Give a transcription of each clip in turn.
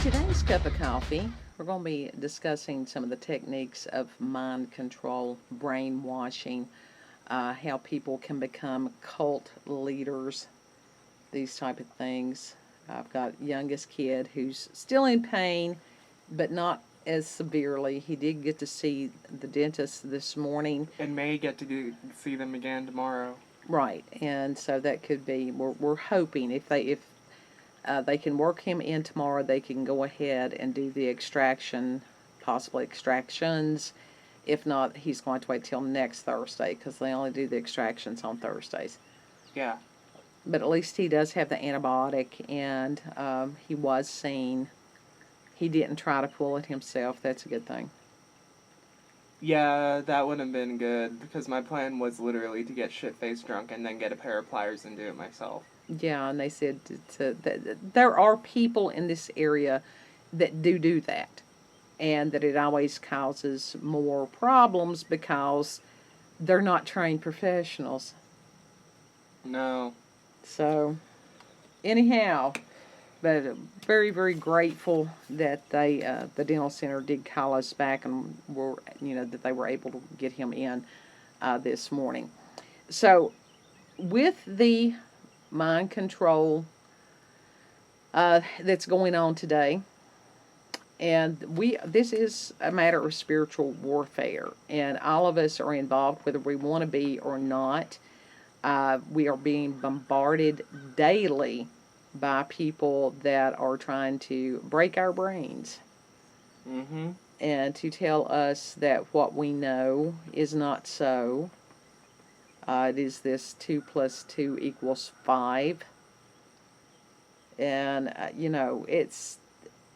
Today's cup of coffee, we're going to be discussing some of the techniques of mind control, brainwashing, how people can become cult leaders, these type of things. I've got youngest kid who's still in pain, but not as severely. He did get to see the dentist this morning. And may get to see them again tomorrow. Right, and so that could be. We're hoping if they can work him in tomorrow, they can go ahead and do the extraction, possibly extractions. If not, he's going to wait till next Thursday because they only do the extractions on Thursdays. Yeah. But at least he does have the antibiotic, and he was seen. He didn't try to pull it himself. That's a good thing. Yeah, that would have been good because my plan was literally to get shit-faced drunk and then get a pair of pliers and do it myself. Yeah, and they said that there are people in this area that do that, and that it always causes more problems because they're not trained professionals. No. So, anyhow, but very, very grateful that the dental center did call us back and that they were able to get him in this morning. So, with the mind control that's going on today, and this is a matter of spiritual warfare, and all of us are involved whether we want to be or not. We are being bombarded daily by people that are trying to break our brains Mm-hmm. and to tell us that what we know is not so. It is this 2 plus 2 equals 5. And, it's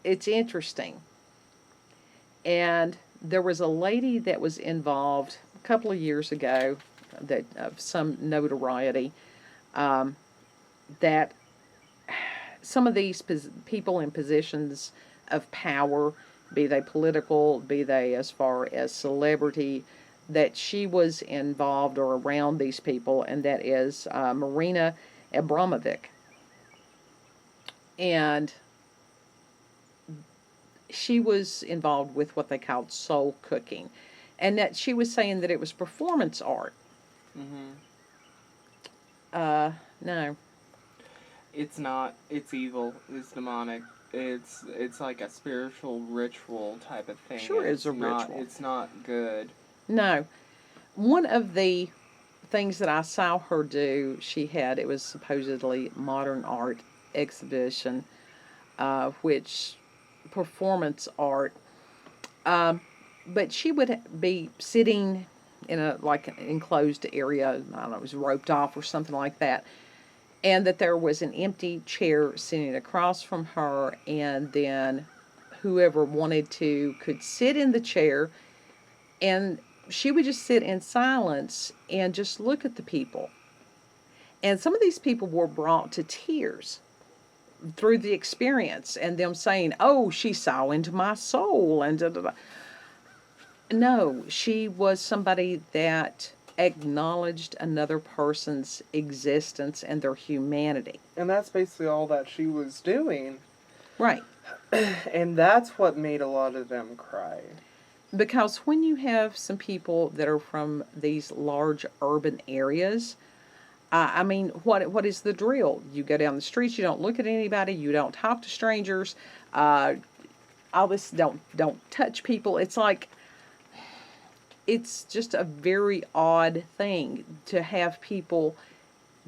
interesting. And there was a lady that was involved a couple of years ago that of some notoriety, that some of these people in positions of power, be they political, be they as far as celebrity, that she was involved or around these people, and that is Marina Abramovic. And she was involved with what they called soul cooking, and that she was saying that it was performance art. Mm-hmm. No. It's not. It's evil. It's demonic. It's like a spiritual ritual type of thing. Sure is a not, ritual. It's not good. No. One of the things that I saw her do, it was supposedly modern art exhibition, which performance art. But she would be sitting in a like an enclosed area. I don't know, it was roped off or something like that, and that there was an empty chair sitting across from her, and then whoever wanted to could sit in the chair, and she would just sit in silence and just look at the people. And some of these people were brought to tears through the experience, and them saying, "Oh, she saw into my soul," and da, da, da. No, she was somebody that acknowledged another person's existence and their humanity. And that's basically all that she was doing. Right. And that's what made a lot of them cry. Because when you have some people that are from these large urban areas, I mean, what is the drill? You go down the streets, you don't look at anybody, you don't talk to strangers, all this, don't touch people. It's just a very odd thing to have people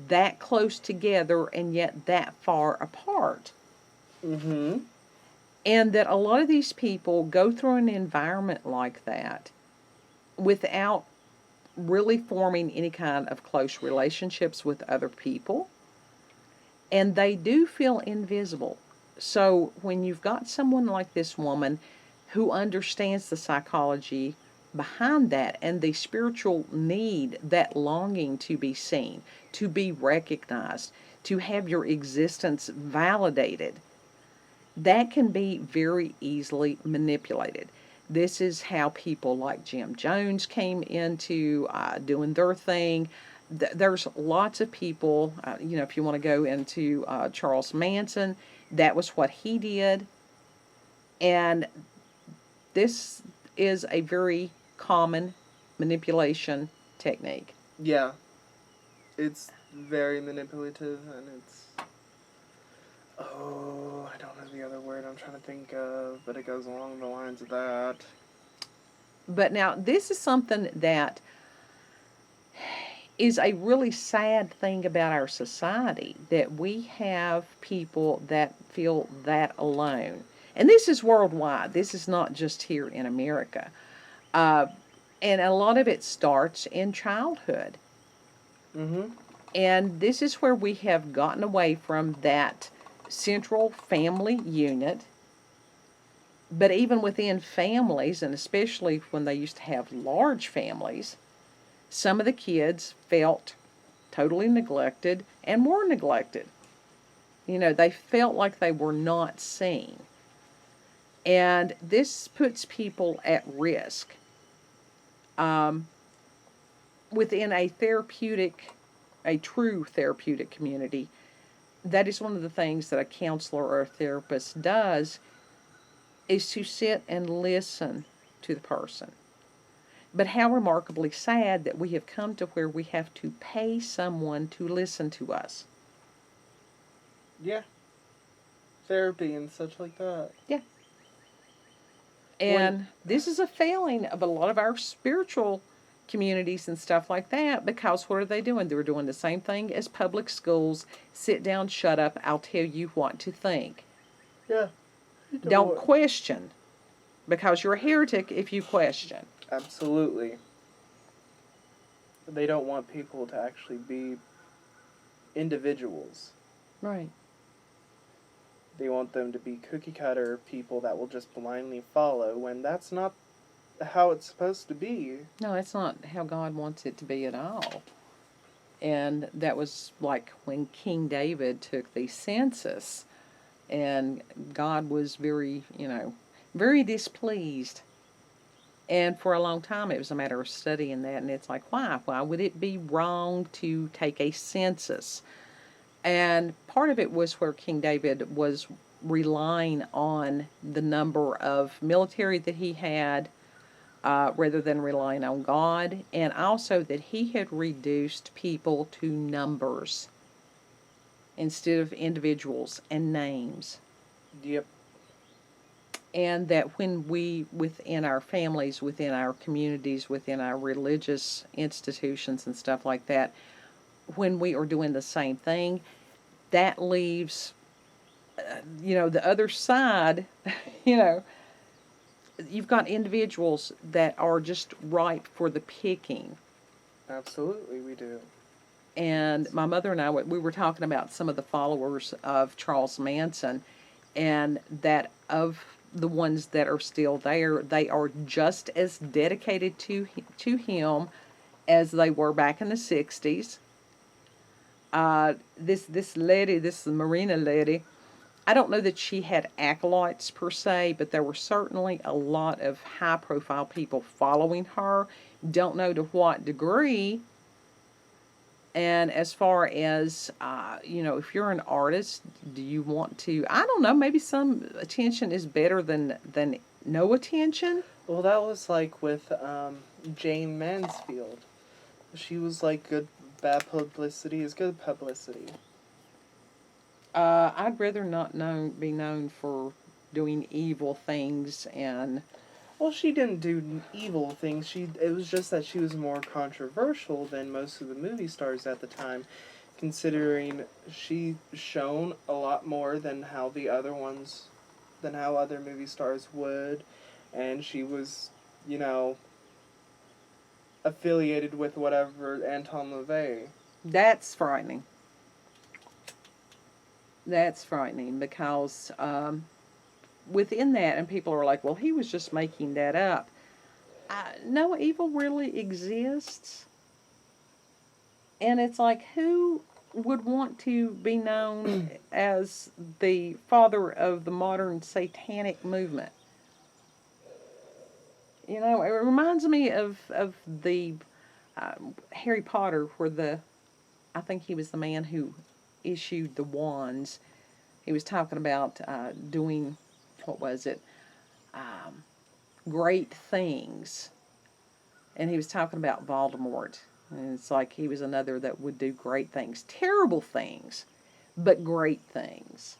that close together and yet that far apart. Mm-hmm. And that a lot of these people go through an environment like that without really forming any kind of close relationships with other people. And they do feel invisible. So when you've got someone like this woman who understands the psychology behind that and the spiritual need, that longing to be seen, to be recognized, to have your existence validated, that can be very easily manipulated. This is how people like Jim Jones came into doing their thing. There's lots of people, if you want to go into Charles Manson, that was what he did. And this is a very common manipulation technique. Yeah, it's very manipulative, and it's. Oh, I don't know the other word I'm trying to think of, but it goes along the lines of that. But now, this is something that is a really sad thing about our society, that we have people that feel that alone. And this is worldwide. This is not just here in America. Uh, and a lot of it starts in childhood. Mm-hmm. And this is where we have gotten away from that central family unit. But even within families, and especially when they used to have large families, some of the kids felt totally neglected and were neglected. You know, they felt like they were not seen. And this puts people at risk. Um, Within a true therapeutic community, that is one of the things that a counselor or a therapist does, is to sit and listen to the person. But how remarkably sad that we have come to where we have to pay someone to listen to us. Yeah. Therapy and such like that. Yeah. And this is a failing of a lot of our spiritual communities and stuff like that, because what are they doing? They're doing the same thing as public schools. Sit down, shut up, I'll tell you what to think. Yeah. Don't question, because you're a heretic if you question. Absolutely. They don't want people to actually be individuals. Right. They want them to be cookie cutter people that will just blindly follow, when that's not how it's supposed to be. No, that's not how God wants it to be at all. And that was like when King David took the census, and God was very, very displeased. And for a long time, it was a matter of studying that. And it's like, why? Why would it be wrong to take a census? And part of it was where King David was relying on the number of military that he had, rather than relying on God. And also that he had reduced people to numbers instead of individuals and names. Yep. And that when we, within our families, within our communities, within our religious institutions and stuff like that, when we are doing the same thing, that leaves, the other side, you know, you've got individuals that are just ripe for the picking. Absolutely, we do. And my mother and I, we were talking about some of the followers of Charles Manson, and that of the ones that are still there, they are just as dedicated to him as they were back in the 60s. This lady, this Marina lady, I don't know that she had acolytes per se, but there were certainly a lot of high profile people following her. Don't know to what degree. And as far as, if you're an artist, do you want to, I don't know, maybe some attention is better than no attention? Well, that was like with Jane Mansfield. She was like, bad publicity is good publicity. I'd rather not be known for doing evil things. And Well, she didn't do evil things. It was just that she was more controversial than most of the movie stars at the time, considering she shone a lot more than how other movie stars would, and she was, affiliated with whatever Anton LaVey. that's frightening. That's frightening because within that, and people are like, well, he was just making that up. No, evil really exists. And it's like, who would want to be known as the father of the modern satanic movement? It reminds me of the Harry Potter, where I think he was the man who issued the wands. He was talking about doing, what was it? great things. And he was talking about Voldemort. And it's like he was another that would do great things. Terrible things, but great things.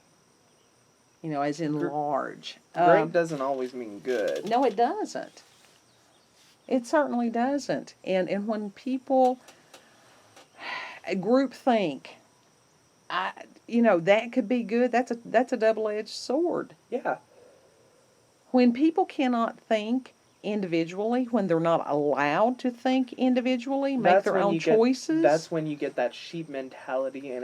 As in large. Great doesn't always mean good. No, it doesn't. It certainly doesn't. And when people group think, that could be good. That's a double-edged sword. Yeah. When people cannot think individually, when they're not allowed to think individually, make their own choices. That's when you get that sheep mentality, and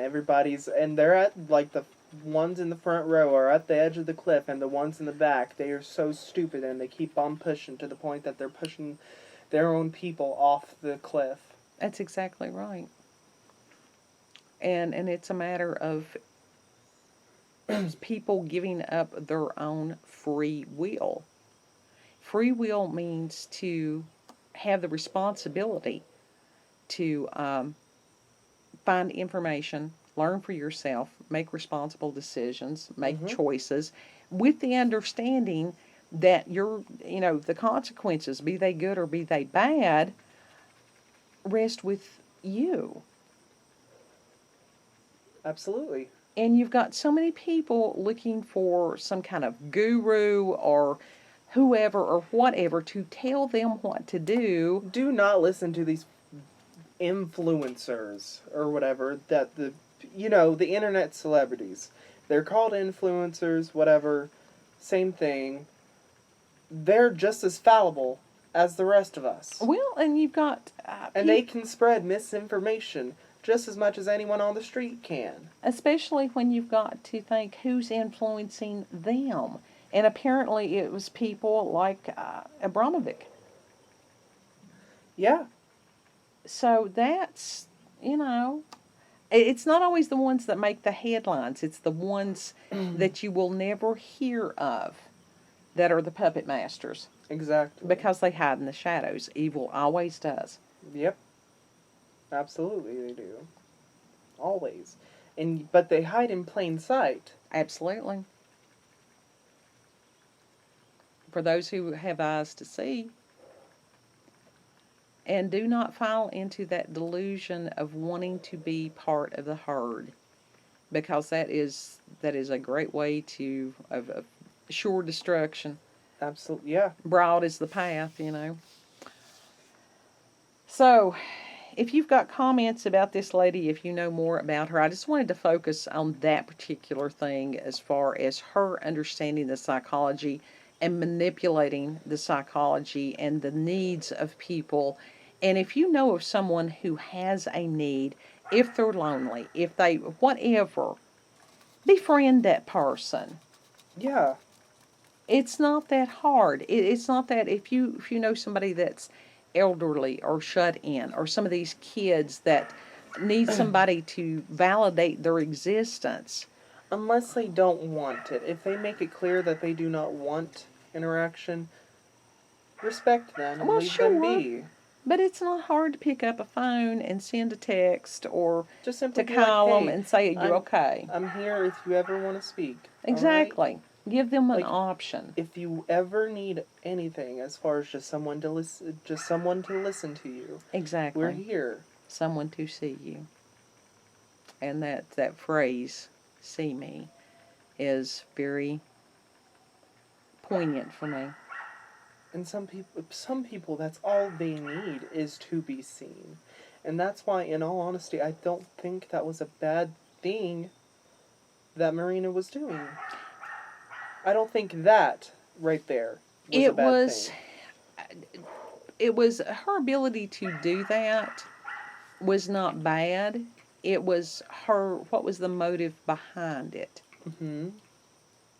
they're at, like, the ones in the front row are at the edge of the cliff, and the ones in the back, they are so stupid, and they keep on pushing to the point that they're pushing their own people off the cliff. That's exactly right. And it's a matter of people giving up their own free will. Free will means to have the responsibility to find information, learn for yourself, make responsible decisions, make choices, with the understanding that the consequences, be they good or be they bad, rest with you. Absolutely. And you've got so many people looking for some kind of guru or whoever or whatever to tell them what to do. Do not listen to these influencers or whatever that the internet celebrities. They're called influencers, whatever, same thing. They're just as fallible as the rest of us. Well, and you've got... and they can spread misinformation just as much as anyone on the street can. Especially when you've got to think who's influencing them. And apparently it was people like Abramovich. Yeah. So that's, it's not always the ones that make the headlines. It's the ones that you will never hear of that are the puppet masters. Exactly. Because they hide in the shadows. Evil always does. Yep. Absolutely they do. Always. But they hide in plain sight. Absolutely. For those who have eyes to see. And do not fall into that delusion of wanting to be part of the herd. Because that is a great way of sure destruction. Absolutely, yeah. Broad is the path, So, if you've got comments about this lady, if you know more about her, I just wanted to focus on that particular thing as far as her understanding the psychology and manipulating the psychology and the needs of people. And if you know of someone who has a need, if they're lonely, if they, whatever, befriend that person. Yeah. It's not that hard. It's not that if you know somebody that's elderly or shut in, or some of these kids that need somebody to validate their existence. Unless they don't want it. If they make it clear that they do not want interaction, respect them and leave them be. But it's not hard to pick up a phone and send a text or just simply to call like, hey, them and say, you're okay. I'm here if you ever want to speak. Exactly. Right? Give them an option. If you ever need anything as far as just someone to listen to you. Exactly. We're here. Someone to see you. And that phrase, see me, is very poignant for me. And some people, that's all they need is to be seen. And that's why, in all honesty, I don't think that was a bad thing that Marina was doing. I don't think that right there was a bad thing. It was her ability to do that was not bad. It was what was the motive behind it. Mm-hmm.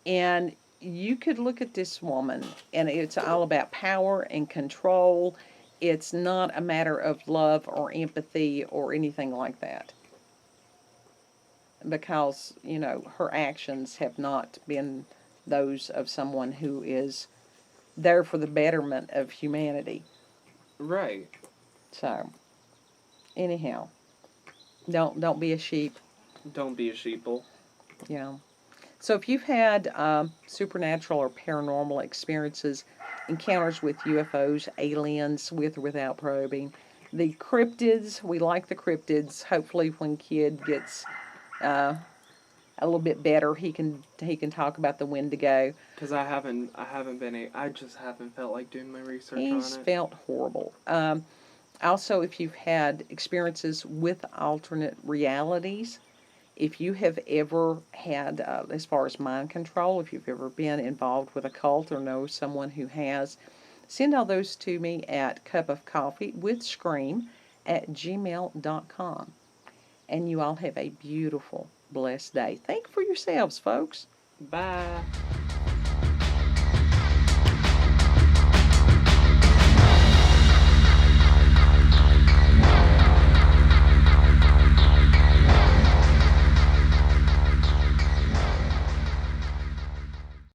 And you could look at this woman, and it's all about power and control. It's not a matter of love or empathy or anything like that. Because, her actions have not been those of someone who is there for the betterment of humanity. Right. So, anyhow, don't be a sheep. Don't be a sheeple. Yeah. So if you've had supernatural or paranormal experiences, encounters with UFOs, aliens, with or without probing, the cryptids, we like the cryptids. Hopefully, when kid gets uh, a little bit better, he can talk about the Wendigo. Because I haven't been I just haven't felt like doing my research He's on it. felt horrible. Also, if you've had experiences with alternate realities, if you have ever had, as far as mind control, if you've ever been involved with a cult or know someone who has, send all those to me at cupofcoffeewithscream@gmail.com. And you all have a beautiful, blessed day. Think for yourselves, folks. Bye.